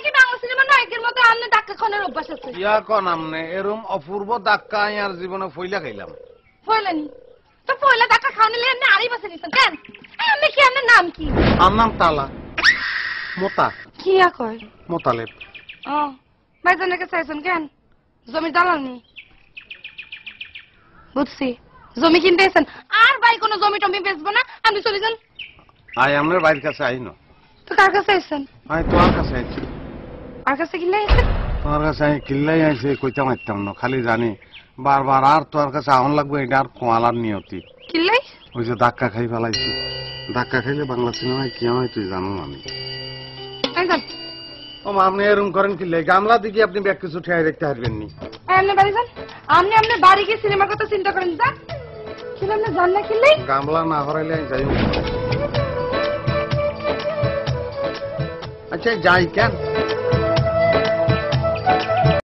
কি বাংলা সিনেমা নায়কের মতো আমনে ধাক্কা খাওয়ানোর অভ্যাস আছে? ইয়া কোন আমনে এরম অপূর্ব ধাক্কা আমি আর জীবনে ফইলা খাইলাম। ফইলানি তো ফইলা ধাক্কা খাওয়ানিলে এমনি আড়ি বসে নিছেন কেন? আমি কি আপনার নাম কি? আর নাম তালা মোতা। কি কয়? মোতালেব। ও ভাইজানের কাছে আইছেন কেন? জমি দালাল নি? বুঝছি জমি কিনতে এসেন। আর ভাই কোনো জমি টমি বেচবো না, আপনি চলে যান। আই আমনের বাড়ির কাছে আইনো। তো কার কাছে আইছেন? আই তোমার কাছে আইছি। আর কাছে কিনলে আইছেন? তোমার কাছে আমি কিল্লাই আইছি কইতে মারতাম না, খালি জানি বারবার আর তোমার কাছে আহন লাগবে এটা আর কোয়ালার নিয়তি। কিনলে? ওই যে ধাক্কা খাই ফেলাইছি। ধাক্কা খাইলে বাংলা সিনেমায় কি হয় তুই জানো আমি। ও মা আপনি এরম করেন কিল্লাই গামলা দিকে আপনি ব্যাগ কিছু ঠেয়াই রাখতে পারবেন নি। আপনি বাড়ি যান, আপনি বাড়ি গিয়ে সিনেমার কথা চিন্তা করেন। যান কিনলে আপনি যান না কিনলে? গামলা না হরাইলে আমি যাই। আচ্ছা যাই কেন?